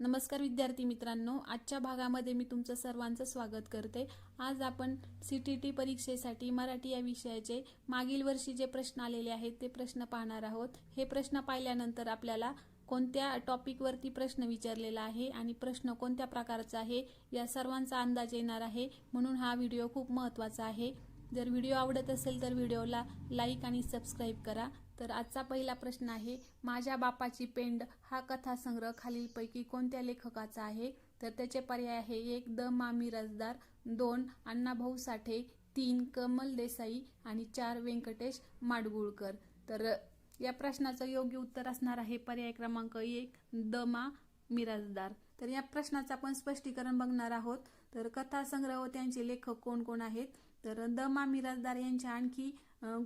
नमस्कार विद्यार्थी मित्रांनो, आजच्या भागामध्ये मी तुमचं सर्वांचं स्वागत करते। आज आपण CTT परीक्षेसाठी मराठी या विषयाचे मागील वर्षी जे प्रश्न आलेले आहेत ते प्रश्न पाहणार आहोत। हे प्रश्न पाहिल्यानंतर आपल्याला कोणत्या टॉपिकवरती प्रश्न विचारलेला आहे आणि प्रश्न कोणत्या प्रकारचा आहे या सर्वांचा अंदाज येणार आहे, म्हणून हा व्हिडिओ खूप महत्त्वाचा आहे। जर व्हिडिओ आवडत असेल तर व्हिडिओला लाईक आणि सबस्क्राईब करा। तर आजचा पहिला प्रश्न आहे, माझ्या बापाची पेंड हा कथासंग्रह खालीलपैकी कोणत्या लेखकाचा आहे? तर त्याचे पर्याय आहे 1 द मा मिरासदार, 2 अण्णाभाऊ साठे, 3 कमल देसाई आणि 4 व्यंकटेश माडगूळकर। तर या प्रश्नाचं योग्य उत्तर असणार आहे पर्याय क्रमांक 1 द मा मिरासदार। तर या प्रश्नाचं आपण स्पष्टीकरण बघणार आहोत। तर कथासंग्रह व त्यांचे लेखक कोण कोण आहेत? तर द मा मिरासदार यांच्या आणखी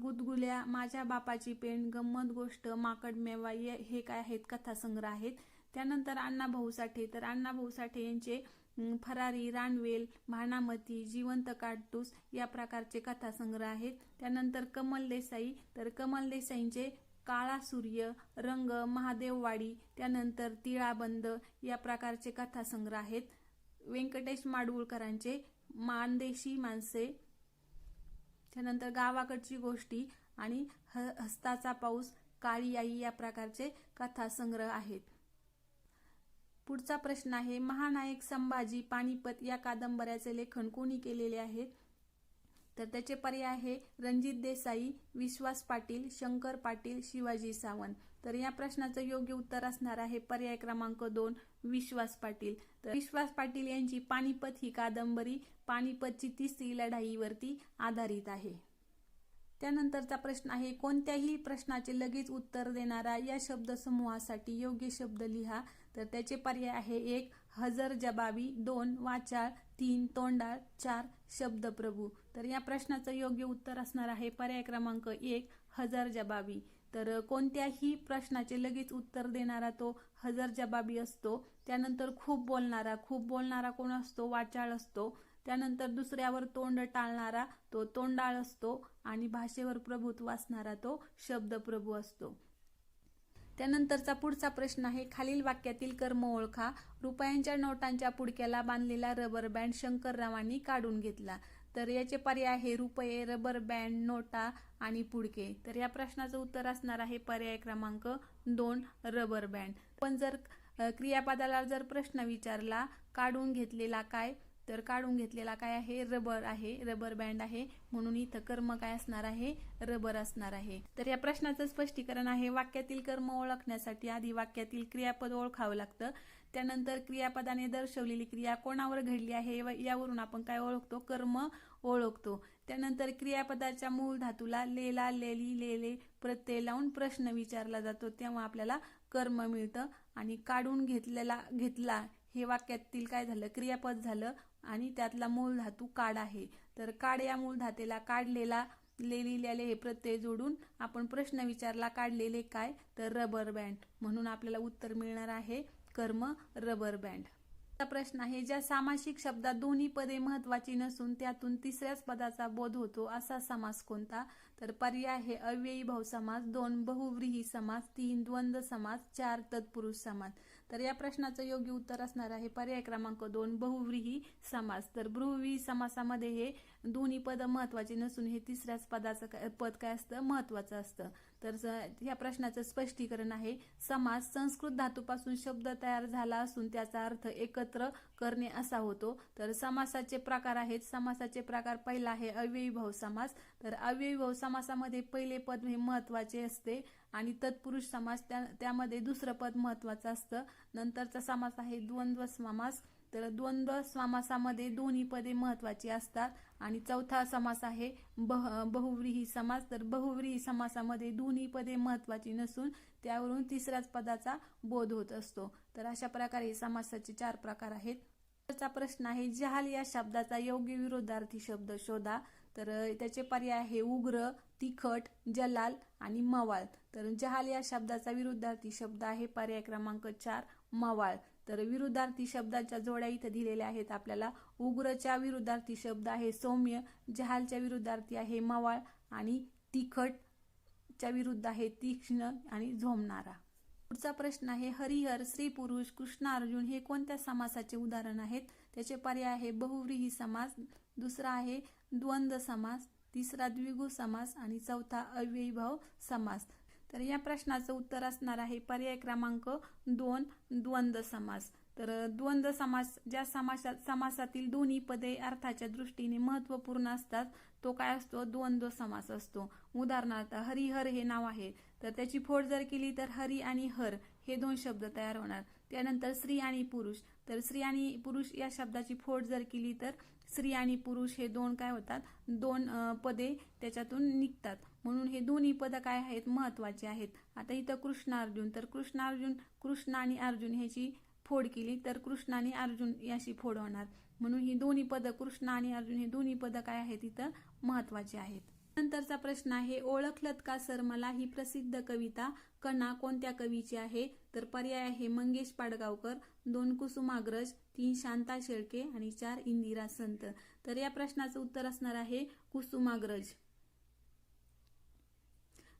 गुदगुल्या, माझ्या बापाची पेंड, गंमत गोष्ट, माकड मेवा हे काय आहेत कथासंग्रह आहेत। त्यानंतर अण्णाभाऊ साठे, तर अण्णाभाऊ साठे यांचे फरारी, रानवेल, भानामती, जिवंत काडतूस या प्रकारचे कथासंग्रह आहेत। त्यानंतर कमल देसाई, तर कमल देसाईंचे काळा सूर्य, रंग, महादेववाडी, त्यानंतर तिळाबंद या प्रकारचे कथासंग्रह आहेत। व्यंकटेश माडगूळकरांचे मानदेशी माणसे, त्यानंतर गावाकडची गोष्टी आणि हस्ताचा पाऊस, काळी आई या प्रकारचे कथासंग्रह आहेत। पुढचा प्रश्न आहे, महानायक संभाजी, पानिपत या कादंबऱ्याचे लेखन कोणी केलेले आहे? तर त्याचे पर्याय आहे रणजित देसाई, विश्वास पाटील, शंकर पाटील, शिवाजी सावंत। तर या प्रश्नाचं योग्य उत्तर असणार आहे पर्याय क्रमांक 2 विश्वास पाटील। तर विश्वास पाटील यांची पानिपत ही कादंबरी पानिपतची तिसरी लढाईवरती आधारित आहे। त्यानंतरचा प्रश्न आहे, कोणत्याही प्रश्नाचे लगेच उत्तर देणारा या शब्दसमूहासाठी योग्य शब्द लिहा। तर त्याचे पर्याय आहे 1 हजर जबाबी, 2 वाचाळ, 3 तोंडाळ, 4 शब्दप्रभू। तर या प्रश्नाचं योग्य उत्तर असणार आहे पर्याय क्रमांक 1 हजर जबाबी। तर कोणत्याही प्रश्नाचे लगेच उत्तर देणारा तो हजर जबाबी असतो। त्यानंतर खूप बोलणारा कोण असतो? वाचाळ असतो। त्यानंतर दुसऱ्यावर तोंड टाळणारा तो तोंडाळ असतो आणि भाषेवर प्रभुत्व असणारा तो शब्दप्रभू असतो। त्यानंतरचा पुढचा प्रश्न आहे, खालील वाक्यातील कर्म ओळखा। रुपयांच्या नोटांच्या पुडक्याला बांधलेला रबर बँड शंकररावांनी काढून घेतला। तर याचे पर्याय आहे रुपये, रबर बँड, नोटा आणि पुडके। तर या प्रश्नाचं उत्तर असणार आहे पर्याय क्रमांक 2 रबर बँड। पण जर क्रियापदाला जर प्रश्न विचारला काढून घेतलेला काय, तर काढून घेतलेला काय आहे? रबर आहे, रबर बँड आहे, म्हणून इथं कर्म काय असणार आहे? रबर असणार आहे। तर या प्रश्नाचं स्पष्टीकरण आहे, वाक्यातील कर्म ओळखण्यासाठी आधी वाक्यातील क्रियापद ओळखावं लागतं। त्यानंतर क्रियापदाने दर्शवलेली क्रिया कोणावर घडली आहे यावरून आपण काय ओळखतो? कर्म ओळखतो। त्यानंतर क्रियापदाच्या मूळ धातूला लेला, लेली, लेले प्रत्यय लावून प्रश्न विचारला जातो, तेव्हा आपल्याला कर्म मिळतं। आणि काढून घेतला हे वाक्यातील काय झालं? क्रियापद झालं आणि त्यातला मूळ धातू काढ आहे। तर काढ या मूळ धातेला काढलेला, लेली, लेले हे प्रत्यय जोडून आपण प्रश्न विचारला, काढलेले काय? तर रबर बँड, म्हणून आपल्याला उत्तर मिळणार आहे कर्म रबर बँड। प्रश्न आहे, ज्या सामासिक शब्दात दोन्ही पदे महत्वाची नसून त्यातून तिसऱ्याच पदाचा बोध होतो असा समास कोणता? तर पर्याय आहे अव्ययी भाव समास, 2 बहुव्रीही समास, 3 द्वंद्व समास, 4 तत्पुरुष समास। तर या प्रश्नाचं योग्य उत्तर असणार आहे पर्याय क्रमांक 2 बहुव्रीही समास। तर बहुव्रीही समासामध्ये हे दोन्ही पद महत्वाचे नसून हे तिसऱ्याच पदाचं पद काय असतं? महत्वाचं असतं। तर या प्रश्नाचं स्पष्टीकरण आहे, समास संस्कृत धातूपासून शब्द तयार झाला असून त्याचा अर्थ एकत्र करणे असा होतो। तर समासाचे प्रकार आहेत। समासाचे प्रकार पहिला आहे अव्ययी भाव समास। तर अव्ययी भाव समासामध्ये पहिले पद हे महत्वाचे असते आणि तत्पुरुष समास त्यामध्ये दुसरं पद महत्वाचं असतं। नंतरचा समास आहे द्वंद्व समास। तर द्वंद्व समासामध्ये दोन्ही पदे महत्वाची असतात। आणि चौथा समास आहे बहुव्रीही समास। तर बहुव्रीही समासामध्ये दोन्ही पदे महत्वाची नसून त्यावरून तिसऱ्याच पदाचा बोध होत असतो। तर अशा प्रकारे समासाचे 4 प्रकार आहेत। पुढचा प्रश्न आहे, जहाल या शब्दाचा योग्य विरोधार्थी शब्द शोधा। तर त्याचे पर्याय आहे उग्र, तिखट, जलाल आणि मवाळ। तर जहाल या शब्दाचा विरुद्धार्थी शब्द आहे पर्याय क्रमांक 4 मवाळ। तर विरुद्धार्थी शब्दाच्या जोड्या इथे दिलेल्या आहेत आपल्याला। उग्रच्या विरुद्धार्थी शब्द आहे सौम्य, जहालच्या विरुद्धार्थी आहे मवाळ आणि तिखटच्या विरुद्ध आहे तीक्ष्ण आणि झोंबणारा। पुढचा प्रश्न आहे हरिहर, स्त्री पुरुष, कृष्ण अर्जुन हे कोणत्या समासाचे उदाहरण आहेत? त्याचे पर्याय आहे बहुव्रीही समास, दुसरा आहे द्वंद्व समास, तिसरा द्विगु समास आणि चौथा अव्ययीभाव समास. तर या प्रश्नाचं उत्तर असणार आहे पर्याय क्रमांक 2 द्वंद्व समास. तर द्वंद्व समास ज्या समासातील दोन्ही पदे अर्थाच्या दृष्टीने महत्त्वपूर्ण असतात तो काय असतो? द्वंद्व समास असतो. उदाहरणार्थ हरिहर हे नाव आहे तर त्याची फोड जर केली तर हरी आणि हर हे दोन शब्द तयार होणार. त्यानंतर स्त्री आणि पुरुष, तर स्त्री आणि पुरुष या शब्दाची फोड जर केली तर स्त्री आणि पुरुष हे दोन काय होतात? दोन पदे त्याच्यातून निघतात. म्हणून हे दोन्ही पद काय आहेत? महत्त्वाचे आहेत. आता इथं कृष्ण अर्जुन, तर कृष्ण आणि अर्जुन ह्याची फोड केली तर कृष्ण आणि अर्जुन याशी फोड होणार. म्हणून ही दोन्ही पद कृष्ण आणि अर्जुन हे दोन्ही पद काय आहेत? इथं महत्त्वाचे आहेत. नंतरचा प्रश्न आहे ओळखलत का सर मला ही प्रसिद्ध कविता कणा कोणत्या कवीची आहे? तर पर्याय आहे मंगेश पाडगावकर, 2 कुसुमाग्रज, 3 शांता शेळके आणि 4 इंदिरा संत. तर या प्रश्नाचं उत्तर असणार आहे कुसुमाग्रज.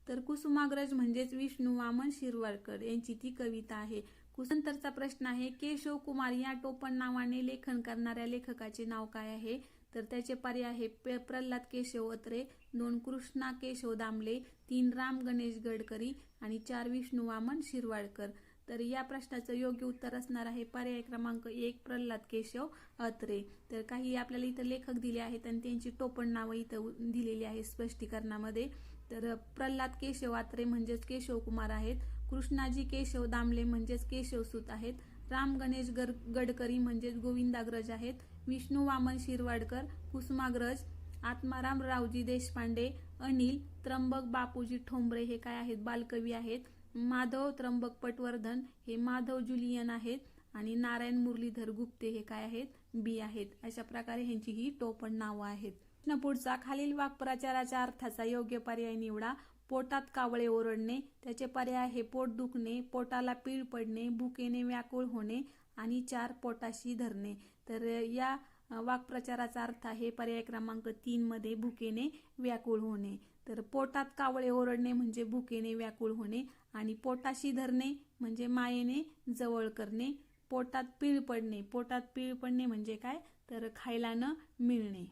तर कुसुमाग्रज म्हणजेच विष्णू वामन शिरवाडकर यांची ती कविता आहे. नंतरचा प्रश्न आहे केशव कुमार या टोपण नावाने लेखन करणाऱ्या लेखकाचे नाव काय आहे? तर त्याचे पर्याय आहे प्रल्हाद केशव अत्रे, 2 कृष्णा केशव दामले, 3 राम गणेश गडकरी आणि 4 विष्णू वामन शिरवाडकर. तर या प्रश्नाचं योग्य उत्तर असणार आहे पर्याय क्रमांक 1 प्रल्हाद केशव अत्रे. तर काही आपल्याला इथं लेखक दिले आहेत आणि त्यांची टोपण नावं इथं दिलेली आहे स्पष्टीकरणामध्ये. तर प्रल्हाद केशव अत्रे म्हणजेच केशव कुमार आहेत, कृष्णाजी केशव दामले म्हणजेच केशवसूत आहेत, राम गणेश गडकरी म्हणजेच गोविंदाग्रज आहेत, विष्णू वामन शिरवाडकर कुसुमाग्रज, आत्माराम रावजी देशपांडे, अनिल त्र्यंबक बापूजी ठोंबरे हे काय आहेत? बालकवी आहेत, माधव त्र्यंबक पटवर्धन हे माधव जुलियन आहेत आणि नारायण मुरलीधर गुप्ते हे काय आहेत? बी आहेत. अशा प्रकारे ह्यांची ही टोपण नावं आहेत. पुढचा खालील वाक्प्रचाराच्या अर्थाचा योग्य पर्याय निवडा. पोटात कावळे ओरडणे, त्याचे पर्याय आहे पोट दुखणे, पोटाला पीळ पडणे, भुकेने व्याकुळ होणे आणि 4 पोटाशी धरणे. तर या वाक्प्रचाराचा अर्थ आहे पर्याय क्रमांक 3 मध्ये भुकेने व्याकुळ होणे. तर पोटात कावळे ओरडणे म्हणजे भुकेने व्याकुळ होणे आणि पोटाशी धरणे म्हणजे मायेने जवळ करणे. पोटात पीळ पडणे म्हणजे काय? तर खायला न मिळणे.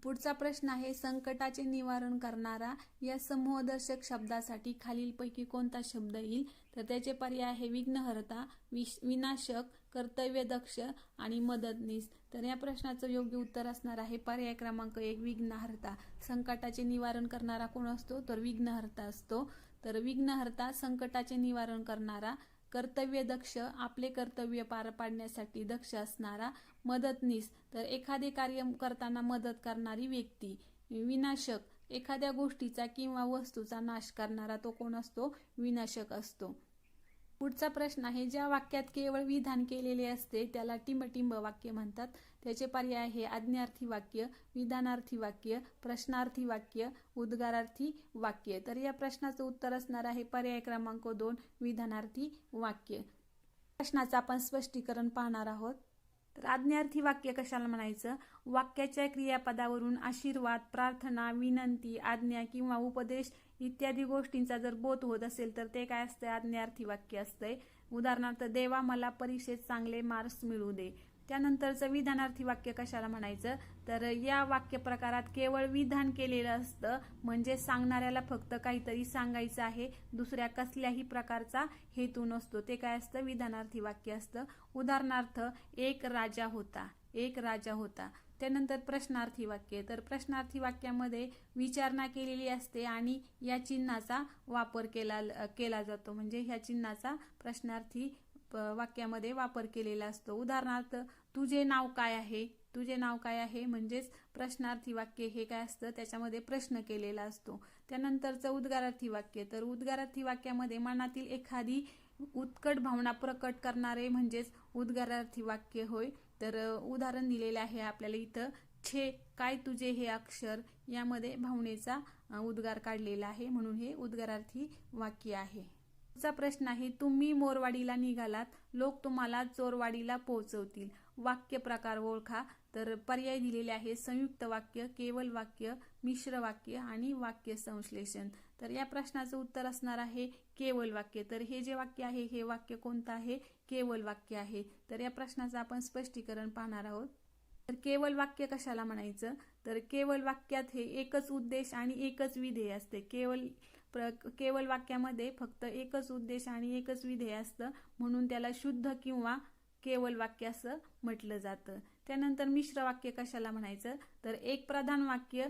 पुढचा प्रश्न आहे संकटाचे निवारण करणारा या समूहदर्शक शब्दासाठी खालीलपैकी कोणता शब्द येईल? तर त्याचे पर्याय आहे विघ्नहर्ता, विनाशक, कर्तव्यदक्ष आणि मदतनीस. तर या प्रश्नाचं योग्य उत्तर असणार आहे पर्याय क्रमांक 1 विघ्नहर्ता. संकटाचे निवारण करणारा कोण असतो? तर विघ्नहर्ता असतो. तर विघ्नहर्ता संकटाचे निवारण करणारा, कर्तव्यदक्ष आपले कर्तव्य पार पाडण्यासाठी दक्ष असणारा, मदतनीस तर एखादे कार्य करताना मदत करणारी व्यक्ती, विनाशक एखाद्या गोष्टीचा किंवा वस्तूचा नाश करणारा तो कोण असतो? विनाशक असतो. पुढचा प्रश्न आहे ज्या वाक्यात केवळ विधान केलेले असते त्याला टिंबटिंब वाक्य म्हणतात. त्याचे पर्याय आहे आज्ञार्थी वाक्य, विधानार्थी वाक्य, प्रश्नार्थी वाक्य, उद्गारार्थी वाक्य. तर या प्रश्नाचं उत्तर असणार आहे पर्याय क्रमांक 2 विधानार्थी वाक्य. प्रश्नाचं आपण स्पष्टीकरण पाहणार आहोत. तर आज्ञार्थी वाक्य कशाला म्हणायचं? वाक्याच्या क्रियापदावरून आशीर्वाद, प्रार्थना, विनंती, आज्ञा किंवा उपदेश इत्यादी गोष्टींचा जर बोध होत असेल तर ते काय असतं? आज्ञार्थी वाक्य असतंय. उदाहरणार्थ देवा मला परीक्षेत चांगले मार्क्स मिळू दे. त्यानंतरचं विधानार्थी वाक्य कशाला म्हणायचं? तर या वाक्य प्रकारात केवळ विधान केलेलं असतं म्हणजे सांगणाऱ्याला फक्त काहीतरी सांगायचं आहे, दुसऱ्या कसल्याही प्रकारचा हेतू नसतो. ते काय असतं? विधानार्थी वाक्य असतं. उदाहरणार्थ एक राजा होता. त्यानंतर प्रश्नार्थी वाक्य, तर प्रश्नार्थी वाक्यामध्ये विचारणा केलेली असते आणि या चिन्हाचा वापर केला जातो म्हणजे ह्या चिन्हाचा प्रश्नार्थी वाक्यामध्ये वापर केलेला असतो. उदाहरणार्थ तुझे नाव काय आहे म्हणजेच प्रश्नार्थी वाक्य हे काय असतं? त्याच्यामध्ये प्रश्न केलेला असतो. त्यानंतरचं उद्गारार्थी वाक्य, तर उद्गारार्थी वाक्यामध्ये मनातील एखादी उत्कट भावना प्रकट करणारे म्हणजेच उद्गारार्थी वाक्य होय. तर उदाहरण दिलेले आहे आपल्याला इथं, छे काय तुझे हे अक्षर, यामध्ये भावनेचा उद्गार काढलेला आहे म्हणून हे उद्गारार्थी वाक्य आहे. पुढचा प्रश्न आहे तुम्ही मोरवाडीला निघालात, लोक तुम्हाला चोरवाडीला पोहोचवतील. वाक्य प्रकार ओळखा. तर पर्याय दिलेले आहे संयुक्त वाक्य, केवल वाक्य, मिश्र वाक्य आणि वाक्य संश्लेषण. तर या प्रश्नाचं उत्तर असणार आहे केवल वाक्य. तर हे जे वाक्य आहे हे वाक्य कोणतं आहे? केवल वाक्य आहे. तर या प्रश्नाचं आपण स्पष्टीकरण पाहणार आहोत. तर केवल वाक्य कशाला म्हणायचं? तर केवल वाक्यात हे एकच उद्देश आणि एकच विधेय असते. केवल वाक्यामध्ये फक्त एकच उद्देश आणि एकच विधेय असतं, म्हणून त्याला शुद्ध किंवा केवल वाक्य असं म्हटलं जातं. त्यानंतर मिश्र वाक्य कशाला म्हणायचं? तर एक प्रधान वाक्य,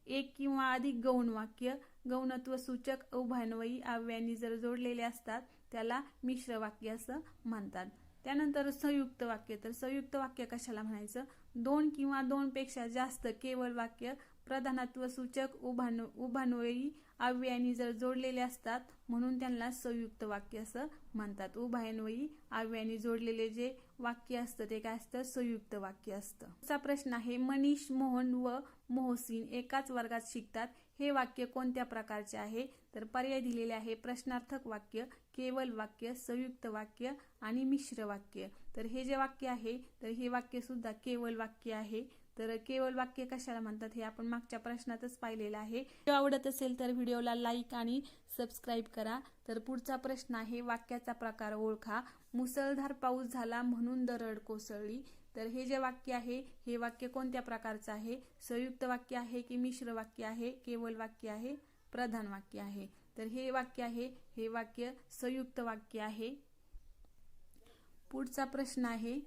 एक किंवा अधिक गौण वाक्य, गौणत्व सूचक उभयान्वयी अव्ययांनी जर जोडलेले असतात त्याला मिश्र वाक्य असं म्हणतात. त्यानंतर संयुक्त वाक्य. तर संयुक्त वाक्य कशाला म्हणायचं? दोन किंवा दोनपेक्षा जास्त केवळ वाक्य प्रधानत्व सूचक उभयान्वयी अव्ययांनी जर जोडलेले असतात म्हणून त्यांना संयुक्त वाक्य असं म्हणतात. उभयान्वयी अव्ययांनी जोडलेले जे वाक्य असतं ते काय असतं? संयुक्त वाक्य असतं. पुढचा प्रश्न आहे मनीष, मोहन व मोहसिन एकाच वर्गात शिकतात. हे वाक्य कोणत्या प्रकारचे आहे? तर पर्याय दिलेले आहे प्रश्नार्थक वाक्य, केवल वाक्य, संयुक्त वाक्य आणि मिश्र वाक्य. तर हे जे वाक्य आहे तर हे वाक्य सुद्धा केवल वाक्य आहे. तर केवल वाक्य कशाला म्हणतात हे आपण मागच्या प्रश्नातच पाहिलेलं आहे. व्हिडिओ आवडत असेल तर व्हिडिओला लाईक आणि सबस्क्राईब करा. तर पुढचा प्रश्न आहे वाक्याचा प्रकार ओळखा. मुसळधार पाऊस झाला म्हणून दरड कोसळली. तर हे जे वाक्य आहे हे वाक्य कोणत्या प्रकारचं आहे? संयुक्त वाक्य आहे की मिश्र वाक्य आहे? केवल वाक्य आहे? प्रधान वाक्य आहे? तर हे वाक्य आहे हे वाक्य संयुक्त वाक्य आहे. पुढचा प्रश्न आहे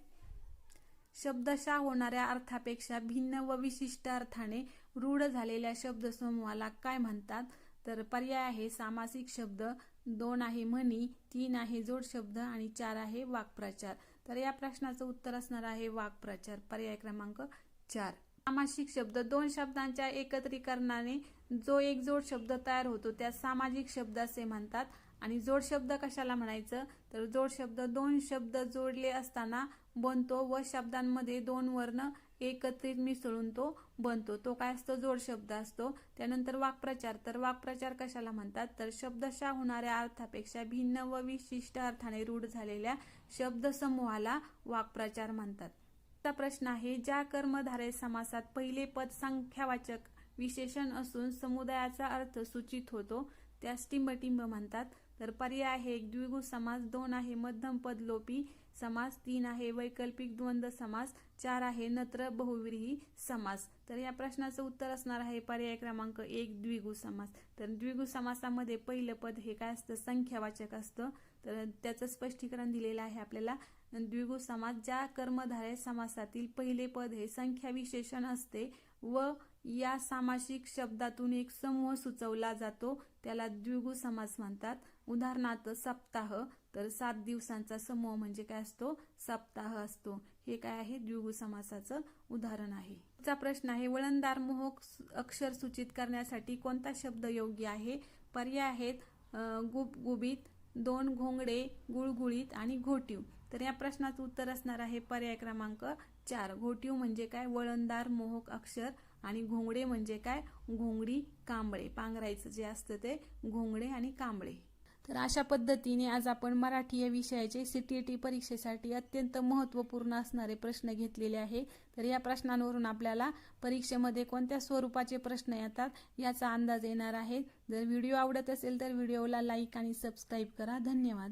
शब्दशः होणाऱ्या अर्थापेक्षा भिन्न व विशिष्ट अर्थाने रूढ झालेल्या शब्दसमूहाला काय म्हणतात? तर पर्याय आहे सामासिक शब्द, 2 आहे म्हणी, 3 आहे जोड शब्द आणि 4 आहे वाक्प्रचार. तर या प्रश्नाचं उत्तर असणार आहे वाक्प्रचार, पर्याय क्रमांक 4. सामासिक शब्द 2 शब्दांच्या एकत्रीकरणाने जो एक जोड शब्द तयार होतो त्यास सामासिक शब्द असे म्हणतात. आणि जोड शब्द कशाला म्हणायचं? तर जोड शब्द 2 शब्द जोडले असताना बनतो व शब्दांमध्ये 2 वर्ण एकत्रित मिसळून तो बनतो, तो काय असतो? जोड शब्द असतो. त्यानंतर वाक्प्रचार. तर वाक्प्रचार कशाला म्हणतात? तर शब्दशः होणाऱ्या अर्थापेक्षा भिन्न व विशिष्ट अर्थाने रूढ झालेल्या शब्दसमूहाला वाक्प्रचार म्हणतात. चा प्रश्न आहे ज्या कर्मधारय समासात पहिले पद संख्यावाचक विशेषण असून समुदायाचा अर्थ सूचित होतो त्यास टिंबटिंब म्हणतात. तर पर्याय आहे एक द्विगु समास, 2 आहे मध्यम पद लोपी समास, 3 आहे वैकल्पिक द्वंद्व समास, 4 आहे नत्र बहुव्रीही समास. तर या प्रश्नाचं उत्तर असणार आहे पर्याय क्रमांक 1 द्विगु समास. तर द्विगु समासामध्ये पहिलं पद हे काय असतं? संख्यावाचक असतं. तर त्याचं स्पष्टीकरण दिलेलं आहे आपल्याला. द्विगु समास ज्या कर्मधारय समासातील पहिले पद हे संख्या विशेषण असते व या सामासिक शब्दातून एक समूह सुचवला जातो त्याला द्विगु समास म्हणतात. उदाहरणार्थ सप्ताह, तर 7 दिवसांचा समूह म्हणजे काय असतो? सप्ताह असतो. हे काय आहे? द्विगु समासाचं उदाहरण आहे. पुढचा प्रश्न आहे वळणदार मोहक अक्षर सूचित करण्यासाठी कोणता शब्द योग्य आहे? पर्याय आहेत गुबगुबीत, 2 घोंगडे, गुळगुळीत आणि घोटीव. तर या प्रश्नाचं उत्तर असणार आहे पर्याय क्रमांक 4. घोटीव म्हणजे काय? वळणदार मोहक अक्षर. आणि घोंगडे म्हणजे काय? घोंगडी, कांबळे, पांघरायचं जे असतं ते घोंगडे आणि कांबळे. तर अशा पद्धतीने आज आपण मराठी या विषयाचे CTET परीक्षेसाठी अत्यंत महत्त्वपूर्ण असणारे प्रश्न घेतलेले आहे. तर या प्रश्नांवरून आपल्याला परीक्षेमध्ये कोणत्या स्वरूपाचे प्रश्न येतात याचा अंदाज येणार आहे. जर व्हिडिओ आवडत असेल तर व्हिडिओला लाईक आणि सबस्क्राईब करा. धन्यवाद.